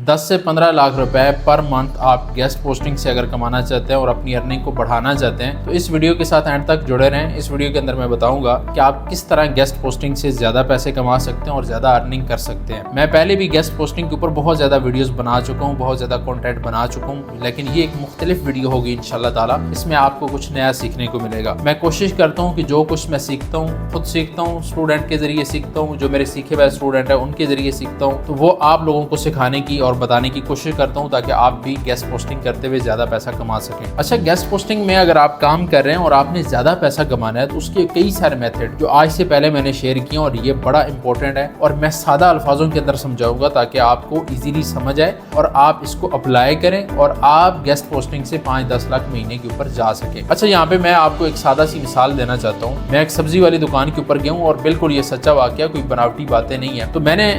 10 से 15 लाख रुपए per month आप गेस्ट पोस्टिंग से अगर कमाना चाहते हैं और अपनी अर्निंग को बढ़ाना चाहते हैं तो इस वीडियो के साथ एंड तक जुड़े रहें। इस वीडियो के अंदर मैं बताऊंगा कि आप किस तरह गेस्ट पोस्टिंग से ज्यादा पैसे कमा सकते हैं और ज्यादा अर्निंग कर सकते हैं। मैं पहले भी गेस्ट पोस्टिंग के ऊपर बहुत ज्यादा वीडियोस बना चुका हूँ, बहुत ज्यादा कंटेंट बना चुका हूँ, लेकिन ये एक मुख्तलिफ वीडियो होगी इंशाल्लाह ताला। इसमें आपको कुछ नया सीखने को मिलेगा। मैं कोशिश करता हूँ कि जो कुछ मैं सीखता हूँ खुद सीखता हूँ, स्टूडेंट के जरिए सीखता हूँ, जो मेरे सीखे हुए स्टूडेंट है उनके जरिए सीखता हूँ, तो वो आप लोगों को सिखाने की और बताने की कोशिश करता हूँ ताकि आप भी गेस्ट पोस्टिंग करते हुए ज्यादा पैसा कमा सकें। अच्छा, गेस्ट पोस्टिंग में अगर आप काम कर रहे हैं और आपने ज्यादा पैसा कमाना है तो उसके कई सारे मेथड जो आज से पहले मैंने शेयर किए और ये बड़ा इंपॉर्टेंट है और मैं सादा अल्फाजों के अंदर समझाऊंगा ताकि आपको इजीली समझ आए और आप इसको अप्लाई करें और आप गेस्ट पोस्टिंग से 5-10 लाख महीने के ऊपर जा सके। अच्छा, यहाँ पे मैं आपको एक सादा सी मिसाल देना चाहता हूँ। मैं एक सब्जी वाली दुकान के ऊपर गया हूँ और बिल्कुल ये सच्चा वाकया, कोई बनावटी बातें नहीं है। तो मैंने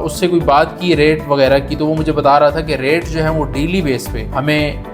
उससे कोई बात की रेट वगैरह की, तो वो मुझे बता रहा था कि रेट जो है वो डेली बेस पे हमें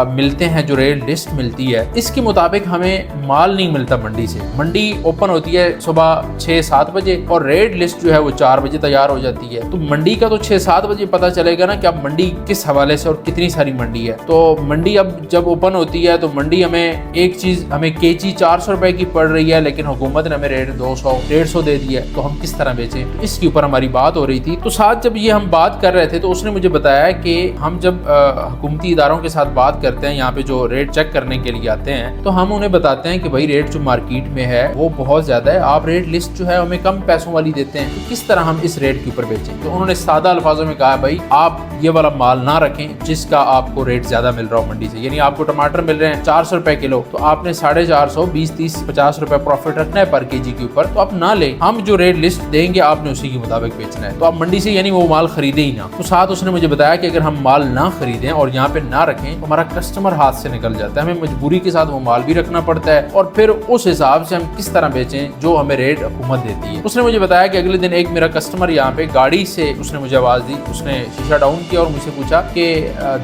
मिलते हैं, जो रेट लिस्ट मिलती है इसके मुताबिक हमें माल नहीं मिलता मंडी से। मंडी ओपन होती है सुबह 6-7 बजे और रेट लिस्ट जो है वो 4 बजे तैयार हो जाती है। तो मंडी का तो 6-7 बजे पता चलेगा ना कि अब मंडी किस हवाले से और कितनी सारी मंडी है। तो मंडी अब जब ओपन होती है तो मंडी हमें एक चीज, हमें केजी 400 रुपए की पड़ रही है, लेकिन हुकूमत ने हमें रेट 200-150 दे दिया है, तो हम किस तरह बेचें? तो इसके ऊपर हमारी बात हो रही थी। तो साथ जब ये हम बात कर रहे थे तो उसने मुझे बताया कि हम जब हुकूमती इदारों के साथ बात करते हैं, यहाँ पे जो रेट चेक करने के लिए आते हैं, तो हम उन्हें बताते हैं कि भाई रेट जो मार्केट में है वो बहुत ज्यादा है, आप रेट लिस्ट जो है हमें कम पैसों वाली देते हैं, तो किस तरह हम इस रेट के ऊपर बेचें? तो उन्होंने सादा अल्फाजों में कहा भाई आप ये वाला माल ना रखें जिसका आपको रेट ज्यादा मिल रहा हो मंडी से। यानी आपको टमाटर मिल रहे हैं 400 रुपए किलो, तो आपने 450, 20, 30, 50 रुपए प्रॉफिट रखना है पर केजी के ऊपर, तो आप ना ले, हम जो रेट लिस्ट देंगे आपने उसी के मुताबिक बेचना है। तो आप मंडी से यानी वो माल खरीदे ही ना। तो साथ उसने मुझे बताया कि अगर हम माल ना खरीदें और यहाँ पे ना रखें तो हमारा कस्टमर हाथ से निकल जाता है, हमें मजबूरी के साथ वो माल भी रखना पड़ता है और फिर उस हिसाब से हम किस तरह बेचें जो हमें रेट हुकूमत देती है। उसने मुझे बताया कि अगले दिन एक मेरा कस्टमर यहाँ पे गाड़ी से उसने मुझे आवाज दी, उसने शीशा डाउन किया और मुझसे पूछा कि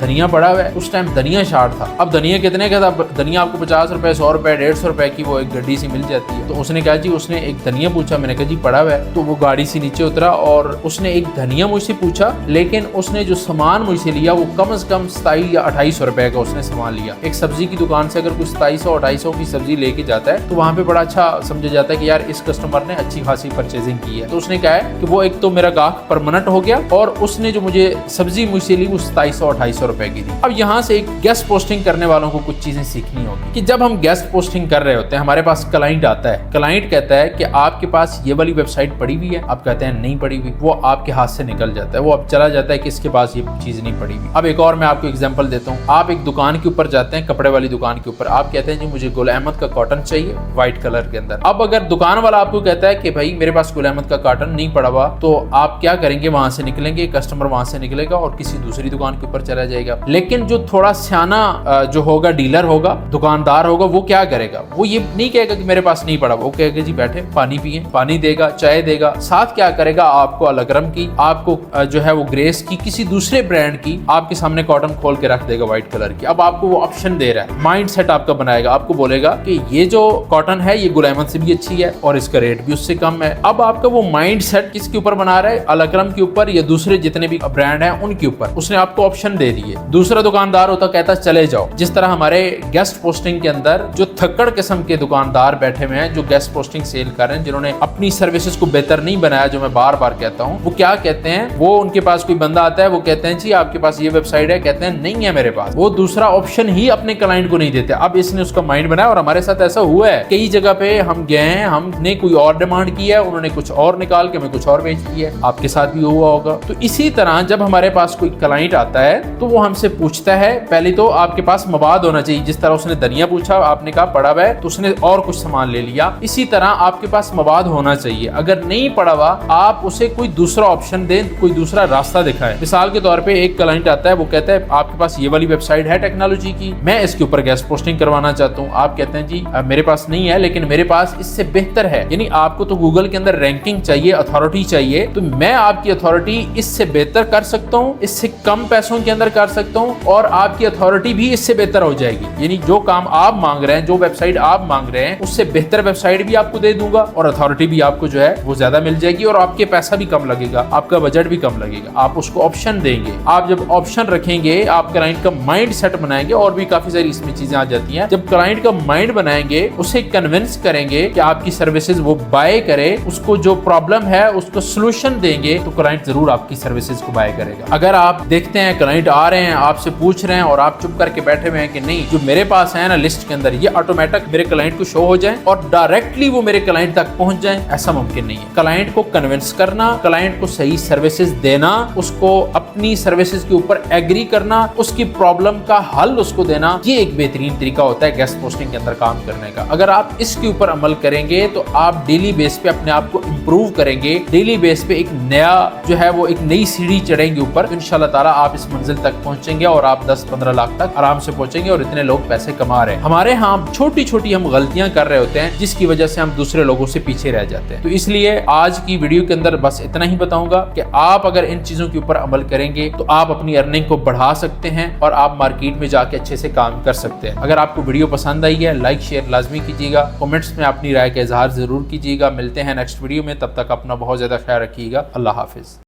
धनिया पड़ा हुआ है। उस टाइम धनिया शार्ट था। अब धनिया कितने का था? धनिया आपको 50 रुपए, 100 रुपए, 150 रुपए की वो एक गड्डी से मिल जाती है। तो उसने कहा जी, उसने एक धनिया पूछा, मैंने कहा जी पड़ा हुआ है। तो वो गाड़ी से नीचे उतरा और उसने एक धनिया मुझसे पूछा, लेकिन उसने जो सामान मुझसे लिया वो कम से कम 27 या 28 रुपए का उसने सामान लिया। एक सब्जी की दुकान से अगर कुछ 2700-2800 की सब्जी लेके जाता है तो वहां पे बड़ा अच्छा समझा जाता है कि यार इस कस्टमर ने अच्छी खासी परचेजिंग की है। तो उसने कहा है कि वो एक तो मेरा गाहक परमानेंट हो गया और उसने जो मुझे सब्जी मुझसे ली वो 2700-2800 रुपए की थी। अब यहाँ से एक गेस्ट पोस्टिंग करने वालों को कुछ चीजें सीखनी होगी कि जब हम गेस्ट पोस्टिंग कर रहे होते हैं, हमारे पास क्लाइंट आता है, क्लाइंट कहता है कि आपके पास ये वाली वेबसाइट पड़ी हुई है, आप कहते हैं नहीं पड़ी हुई, वो आपके हाथ से निकल जाता है, वो अब चला जाता है कि इसके पास ये चीज नहीं पड़ी हुई। अब एक और मैं आपको एग्जांपल देता हूँ। आप एक दुकान के ऊपर जाते हैं, कपड़े वाली दुकान के ऊपर, आप कहते हैं जी मुझे गुल अहमद का कॉटन चाहिए व्हाइट कलर के अंदर। अब अगर दुकान वाला आपको कहता है कि भाई मेरे पास गुल अहमद का कॉटन नहीं पड़ा हुआ, तो आप क्या करेंगे? वहां से निकलेंगे, कस्टमर वहां से निकलेगा और किसी दूसरी दुकान के ऊपर चला जाएगा। लेकिन जो थोड़ा सियाना जो होगा, डीलर होगा, दुकान होगा, वो क्या करेगा? वो ये नहीं कहेगा कि मेरे पास नहीं पड़ा, वो कहेगा जी बैठे पानी पिए, पानी देगा, चाय देगा, साथ क्या करेगा? आपको अलकरम की, आपको जो है वो ग्रेस की, किसी दूसरे ब्रांड की आपके सामने कॉटन खोल के रख देगा व्हाइट कलर की। अब आपको वो ऑप्शन दे रहा है, माइंड सेट आपका बनाएगा, आपको बोलेगा कि ये जो कॉटन है ये गुल अहमद से भी अच्छी है और इसका रेट भी उससे कम है। अब आपका वो माइंड सेट किसके ऊपर बना रहा है? अलकरम के ऊपर या दूसरे जितने भी ब्रांड हैं उनके ऊपर। उसने आपको ऑप्शन दे दिए। दूसरा दुकानदार होता कहता चले जाओ। जिस तरह हमारे गेस्ट पोस्टिंग के अंदर जो थक्कड़ किस्म के दुकानदार बैठे हुए हैं जो गेस्ट पोस्टिंग सेल कर रहे हैं, जिन्होंने अपनी सर्विसेज को बेहतर नहीं बनाया, जो मैं बार बार कहता हूँ, वो क्या कहते हैं? वो उनके पास कोई बंदा आता है, वो कहते हैं जी आपके पास ये वेबसाइट है, कहते हैं नहीं है मेरे पास। वो दूसरा ऑप्शन ही अपने क्लाइंट को नहीं देते। अब इसने उसका माइंड बनाया और हमारे साथ ऐसा हुआ है, कई जगह पे हम गए हैं, हमने कोई और डिमांड की है, उन्होंने कुछ और निकाल के हमें कुछ और बेच दिया है। आपके साथ भी हुआ होगा। तो इसी तरह जब हमारे पास कोई क्लाइंट आता है तो वो हमसे पूछता है, पहले तो आपके पास मवाद होना चाहिए। जिस तरह उसने धनिया पूछा, आपने कहा पड़ा हुआ है, तो उसने और कुछ सामान ले लिया। इसी तरह आपके पास मवाद होना चाहिए। अगर नहीं पड़ा हुआ, आप उसे कोई दूसरा ऑप्शन दें, कोई दूसरा रास्ता दिखाएं। मिसाल के तौर पे एक क्लाइंट आता है, वो कहता है आपके पास ये वाली वेबसाइट वेबसाइट है टेक्नोलॉजी की, मैं इसके ऊपर गेस्ट पोस्टिंग करवाना चाहता हूँ। आप कहते हैं जी मेरे पास नहीं है, लेकिन मेरे पास इससे बेहतर है, यानी आपको तो गूगल के अंदर रैंकिंग चाहिए, अथॉरिटी चाहिए, तो मैं आपकी अथॉरिटी इससे बेहतर कर सकता हूँ, इससे कम पैसों के अंदर कर सकता हूँ, और आपकी अथॉरिटी भी इससे बेहतर हो जाएगी। यानी जो काम आप मांग रहे हैं, जो वेबसाइट आप मांग रहे हैं, उससे बेहतर वेबसाइट भी आपको दे दूंगा और अथॉरिटी भी आपको जो है वो ज्यादा मिल जाएगी, और आपके पैसा भी कम लगेगा, आपका बजट भी कम लगेगा। आप उसको ऑप्शन देंगे, आप जब ऑप्शन रखेंगे, आप क्लाइंट का माइंड सेट बनाएंगे, और भी काफी सारी इसमें चीजें आ जाती हैं। जब क्लाइंट का माइंड बनाएंगे, उसे कन्विंस करेंगे कि आपकी सर्विसेज वो बाय करे, उसको जो प्रॉब्लम है उसको सोल्यूशन देंगे, तो क्लाइंट जरूर आपकी सर्विसेज को बाय करेगा। अगर आप देखते हैं क्लाइंट आ रहे हैं, आपसे पूछ रहे हैं और आप चुप करके बैठे हुए हैं कि नहीं, जो मेरे पास है ना लिस्ट के अंदर, ये ऑटोमेटिक मेरे क्लाइंट को शो हो जाए और डायरेक्टली वो मेरे क्लाइंट तक पहुंच जाए, ऐसा मुमकिन नहीं है। क्लाइंट को कन्विंस करना, क्लाइंट को सही सर्विसेज देना, उसको अपनी सर्विसेज के ऊपर एग्री करना, उसकी प्रॉब्लम का हल उसको देना, ये एक बेहतरीन तरीका होता है गेस्ट पोस्टिंग के अंदर काम करने का। अगर आप इसके ऊपर अमल करेंगे तो आप डेली बेस पे अपने आप को इंप्रूव करेंगे, डेली बेस पे एक नया जो है वो एक नई सीढ़ी चढ़ेंगे ऊपर, तो इंशाल्लाह ताला आप इस मंजिल तक पहुंचेंगे और आप 10-15 लाख तक आराम से पहुंचेंगे। और इतने लोग पैसे कमा रहे हैं। हमारे यहाँ छोटी छोटी हम गलतियां कर रहे होते हैं, जिसकी वजह से हम दूसरे लोगों से पीछे रह जाते हैं। तो इसलिए आज की वीडियो के अंदर बस इतना ही बताऊंगा कि आप अगर इन चीजों के ऊपर अमल करेंगे तो आप अपनी अर्निंग को बढ़ा सकते हैं और आप मार्केट में जाके अच्छे से काम कर सकते हैं। अगर आपको वीडियो पसंद आई है, लाइक शेयर लाजमी कीजिएगा, कमेंट्स में अपनी राय का इजहार जरूर कीजिएगा। मिलते हैं नेक्स्ट वीडियो में, तब तक अपना बहुत ज्यादा ख्याल रखिएगा। अल्लाह हाफिज।